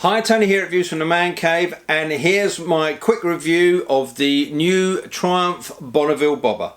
Hi, Tony here at Views from the Man Cave, and here's my quick review of the new Triumph Bonneville Bobber.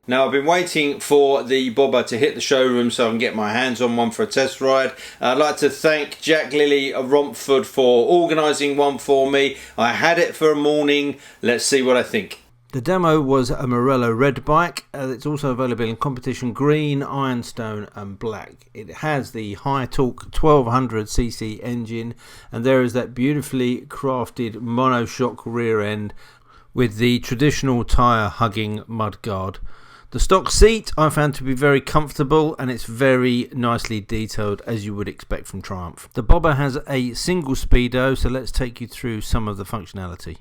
Now, I've been waiting for the Bobber to hit the showroom so I can get my hands on one for a test ride. I'd like to thank Jack Lilley Romford for organising one for me. I had it for a morning. Let's see what I think. The demo was a Morello red bike. It's also available in competition green, ironstone and black. It has the high torque 1200cc engine, and there is that beautifully crafted monoshock rear end with the traditional tyre hugging mudguard. The stock seat I found to be very comfortable, and it's very nicely detailed as you would expect from Triumph. The Bobber has a single speedo, so let's take you through some of the functionality.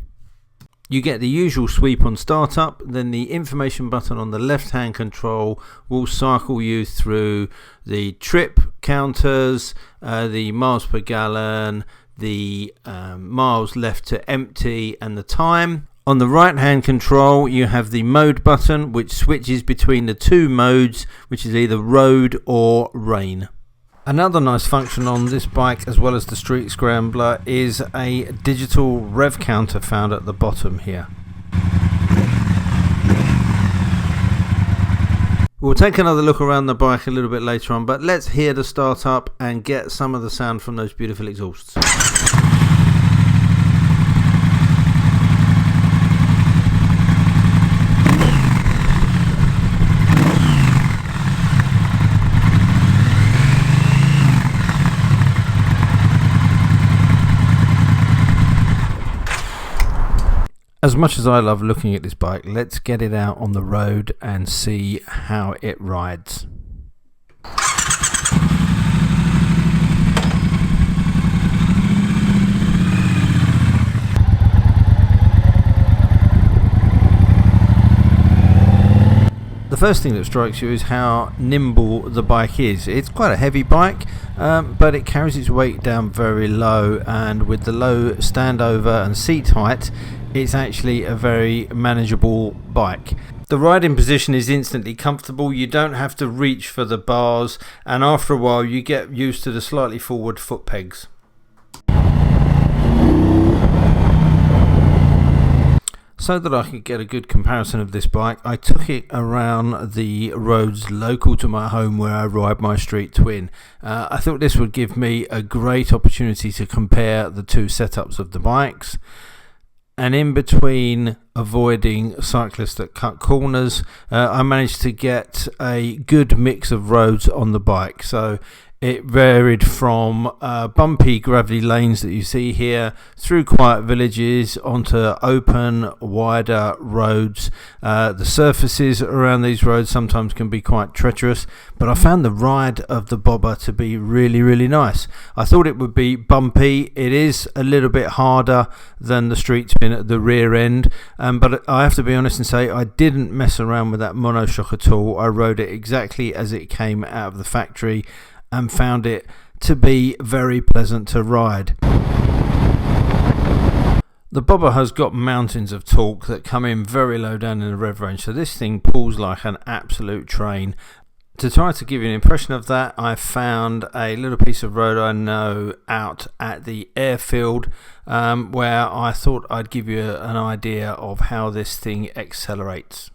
You get the usual sweep on startup, then the information button on the left hand control will cycle you through the trip counters, the miles per gallon, the miles left to empty and the time. On the right hand control you have the mode button, which switches between the two modes, which is either road or rain. Another nice function on this bike, as well as the Street Scrambler, is a digital rev counter found at the bottom here. We'll take another look around the bike a little bit later on, but let's hear the start up and get some of the sound from those beautiful exhausts. As much as I love looking at this bike, let's get it out on the road and see how it rides. The first thing that strikes you is how nimble the bike is. It's quite a heavy bike, but it carries its weight down very low, and with the low standover and seat height, it's actually a very manageable bike. The riding position is instantly comfortable. You don't have to reach for the bars, and after a while you get used to the slightly forward foot pegs. So that I could get a good comparison of this bike, I took it around the roads local to my home where I ride my street twin. I thought this would give me a great opportunity to compare the two setups of the bikes. And in between avoiding cyclists that cut corners, I managed to get a good mix of roads on the bike. So it varied from bumpy gravelly lanes that you see here through quiet villages onto open wider roads. The surfaces around these roads sometimes can be quite treacherous, but I found the ride of the Bobber to be really nice. I thought it would be bumpy. It is a little bit harder than the Street Twin at the rear end, but I have to be honest and say I didn't mess around with that monoshock at all. I rode it exactly as it came out of the factory and found it to be very pleasant to ride. The Bobber has got mountains of torque that come in very low down in the rev range, so this thing pulls like an absolute train. To try to give you an impression of that, I found a little piece of road I know out at the airfield, where I thought I'd give you an idea of how this thing accelerates.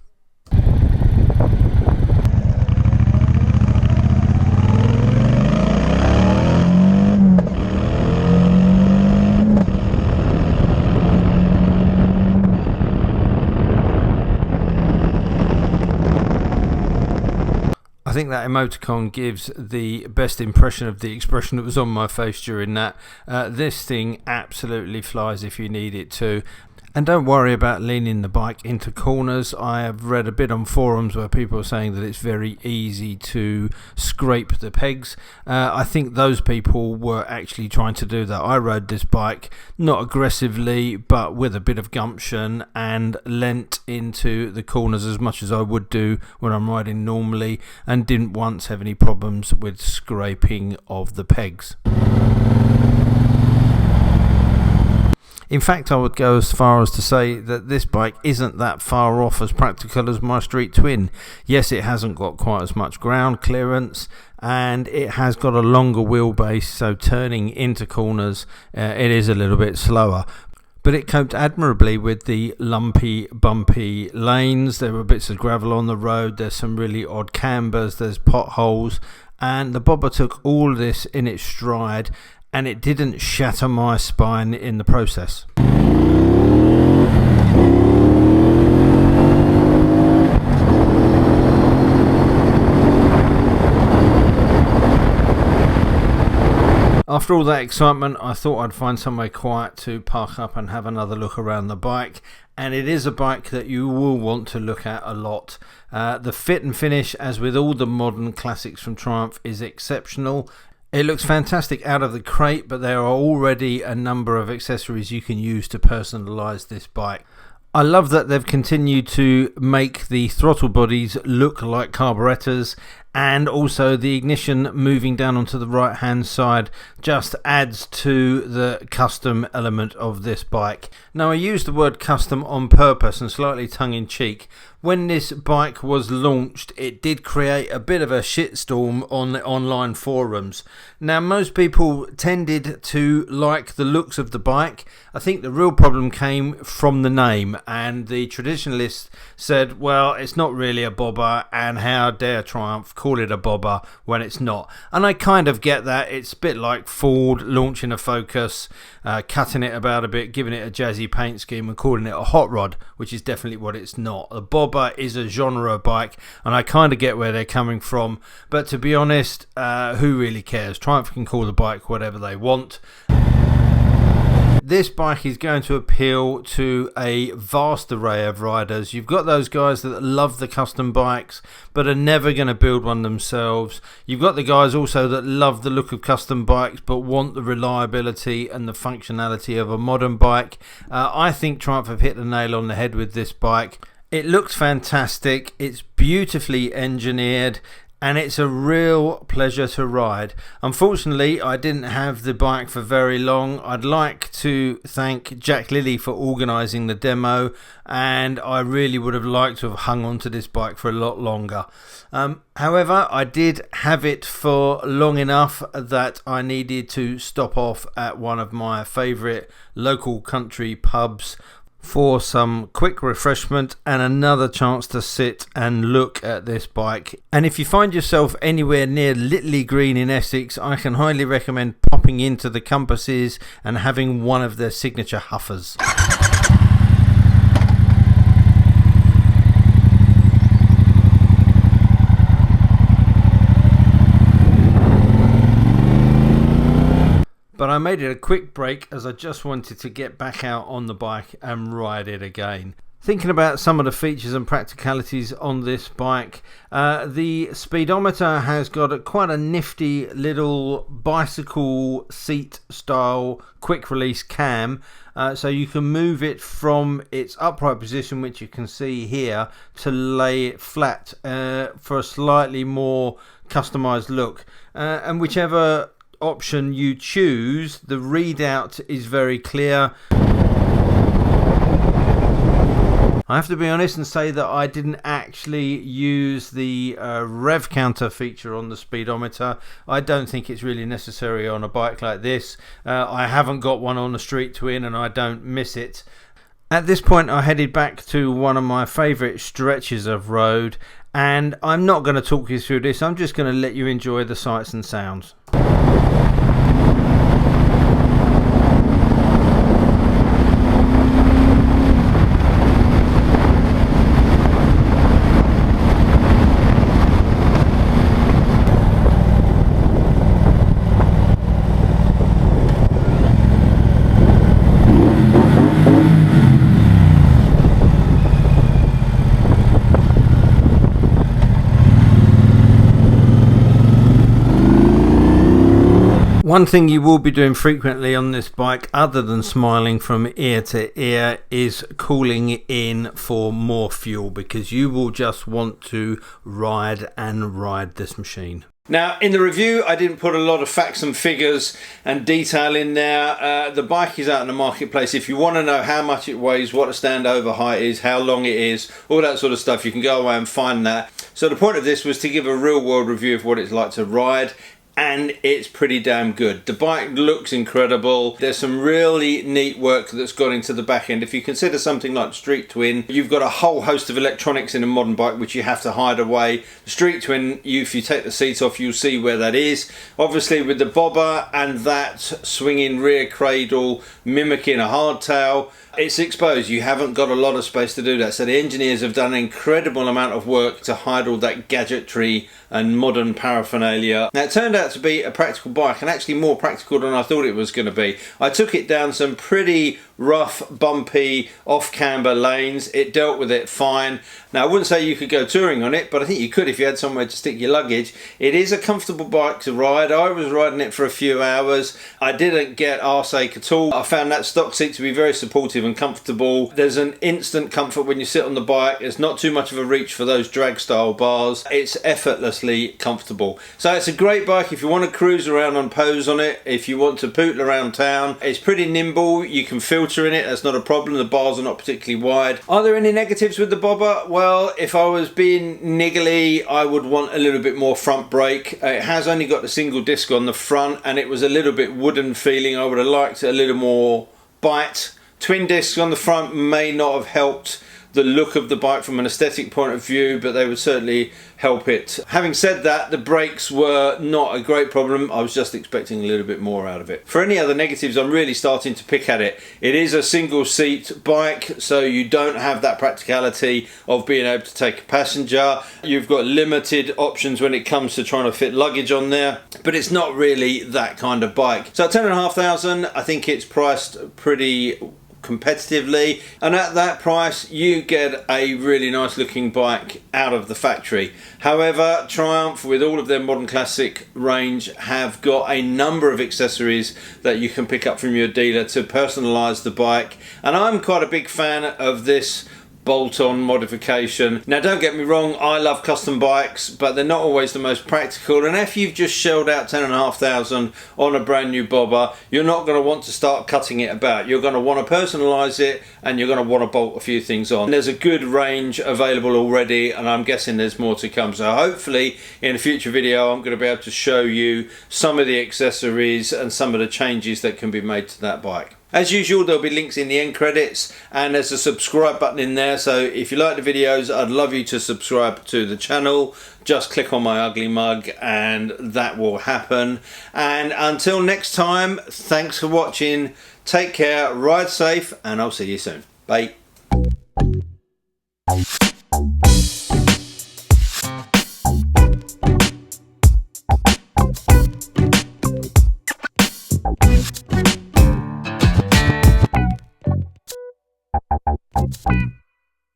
I think that emoticon gives the best impression of the expression that was on my face during that. This thing absolutely flies if you need it to. And don't worry about leaning the bike into corners. I have read a bit on forums where people are saying that it's very easy to scrape the pegs. I think those people were actually trying to do that. I rode this bike not aggressively, but with a bit of gumption, and leant into the corners as much as I would do when I'm riding normally, and didn't once have any problems with scraping of the pegs. In fact, I would go as far as to say that this bike isn't that far off as practical as my Street Twin. Yes, it hasn't got quite as much ground clearance, and it has got a longer wheelbase, so turning into corners it is a little bit slower. But it coped admirably with the lumpy, bumpy lanes. There were bits of gravel on the road, there's some really odd cambers, there's potholes, and the Bobber took all this in its stride, and it didn't shatter my spine in the process. After all that excitement, I thought I'd find somewhere quiet to park up and have another look around the bike, and it is a bike that you will want to look at a lot. The fit and finish, as with all the modern classics from Triumph, is exceptional. It looks fantastic out of the crate, but there are already a number of accessories you can use to personalise this bike. I love that they've continued to make the throttle bodies look like carburetors, and also the ignition moving down onto the right hand side just adds to the custom element of this bike. Now, I use the word custom on purpose and slightly tongue in cheek. When this bike was launched, it did create a bit of a shitstorm on the online forums. Now, most people tended to like the looks of the bike. I think the real problem came from the name, and the traditionalists said, well, it's not really a bobber, and how dare Triumph call it a bobber when it's not. And I kind of get that. It's a bit like Ford launching a Focus, cutting it about a bit, giving it a jazzy paint scheme and calling it a hot rod, which is definitely what it's not. The bobber is a genre bike, and I kind of get where they're coming from, but to be honest, who really cares? Triumph can call the bike whatever they want. This bike is going to appeal to a vast array of riders. You've got those guys that love the custom bikes but are never going to build one themselves. You've got the guys also that love the look of custom bikes but want the reliability and the functionality of a modern bike. I think Triumph have hit the nail on the head with this bike. It looks fantastic, it's beautifully engineered, and it's a real pleasure to ride. Unfortunately, I didn't have the bike for very long. I'd like to thank Jack Lilley for organising the demo, and I really would have liked to have hung on to this bike for a lot longer. However, I did have it for long enough that I needed to stop off at one of my favourite local country pubs for some quick refreshment and another chance to sit and look at this bike. And if you find yourself anywhere near Litley Green in Essex, I can highly recommend popping into the Compasses and having one of their signature huffers. But I made it a quick break as I just wanted to get back out on the bike and ride it again. Thinking about some of the features and practicalities on this bike, the speedometer has got quite a nifty little bicycle seat style quick release cam, so you can move it from its upright position, which you can see here, to lay it flat for a slightly more customized look, and whichever option you choose, the readout is very clear. I have to be honest and say that I didn't actually use the rev counter feature on the speedometer. I don't think it's really necessary on a bike like this. I haven't got one on the Street Twin and I don't miss it. At this point I headed back to one of my favourite stretches of road, and I'm not going to talk you through this. I'm just going to let you enjoy the sights and sounds. One thing you will be doing frequently on this bike, other than smiling from ear to ear, is calling in for more fuel, because you will just want to ride and ride this machine. Now, in the review, I didn't put a lot of facts and figures and detail in there. The bike is out in the marketplace. If you want to know how much it weighs, what the standover height is, how long it is, all that sort of stuff, you can go away and find that. So the point of this was to give a real world review of what it's like to ride, and it's pretty damn good. The bike looks incredible. There's some really neat work that's gone into the back end. If you consider something like Street Twin, you've got a whole host of electronics in a modern bike which you have to hide away. The Street Twin, if you take the seats off, you'll see where that is. Obviously with the bobber and that swinging rear cradle mimicking a hardtail, it's exposed. You haven't got a lot of space to do that. So the engineers have done an incredible amount of work to hide all that gadgetry and modern paraphernalia. Now it turned out to be a practical bike, and actually more practical than I thought it was going to be. I took it down some pretty rough, bumpy, off-camber lanes. It dealt with it fine. Now I wouldn't say you could go touring on it, but I think you could if you had somewhere to stick your luggage. It is a comfortable bike to ride. I was riding it for a few hours. I didn't get arseache at all. I found that stock seat to be very supportive and comfortable. There's an instant comfort when you sit on the bike. It's not too much of a reach for those drag style bars. It's effortlessly comfortable. So it's a great bike if you want to cruise around and pose on it, if you want to pootle around town. It's pretty nimble. You can filter in it. That's not a problem. The bars are not particularly wide. Are there any negatives with the bobber? Well, if I was being niggly, I would want a little bit more front brake. It has only got a single disc on the front, and it was a little bit wooden feeling. I would have liked a little more bite. Twin discs on the front may not have helped the look of the bike from an aesthetic point of view, but they would certainly help it. Having said that, the brakes were not a great problem. I was just expecting a little bit more out of it. For any other negatives, I'm really starting to pick at it. It is a single seat bike, so you don't have that practicality of being able to take a passenger. You've got limited options when it comes to trying to fit luggage on there, but it's not really that kind of bike. So at $10,500, I think it's priced pretty competitively, and at that price you get a really nice looking bike out of the factory. However, Triumph, with all of their modern classic range, have got a number of accessories that you can pick up from your dealer to personalize the bike, and I'm quite a big fan of this bolt-on modification. Now don't get me wrong, I love custom bikes, but they're not always the most practical, and if you've just shelled out $10,500 on a brand new bobber, you're not going to want to start cutting it about. You're going to want to personalize it, and you're going to want to bolt a few things on. There's a good range available already, and I'm guessing there's more to come, so hopefully in a future video I'm going to be able to show you some of the accessories and some of the changes that can be made to that bike. As usual, there'll be links in the end credits, and there's a subscribe button in there, so if you like the videos, I'd love you to subscribe to the channel. Just click on my ugly mug and that will happen. And until next time, thanks for watching, take care, ride safe, and I'll see you soon. Bye.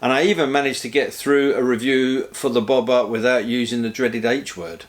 And I even managed to get through a review for the bobber without using the dreaded H word.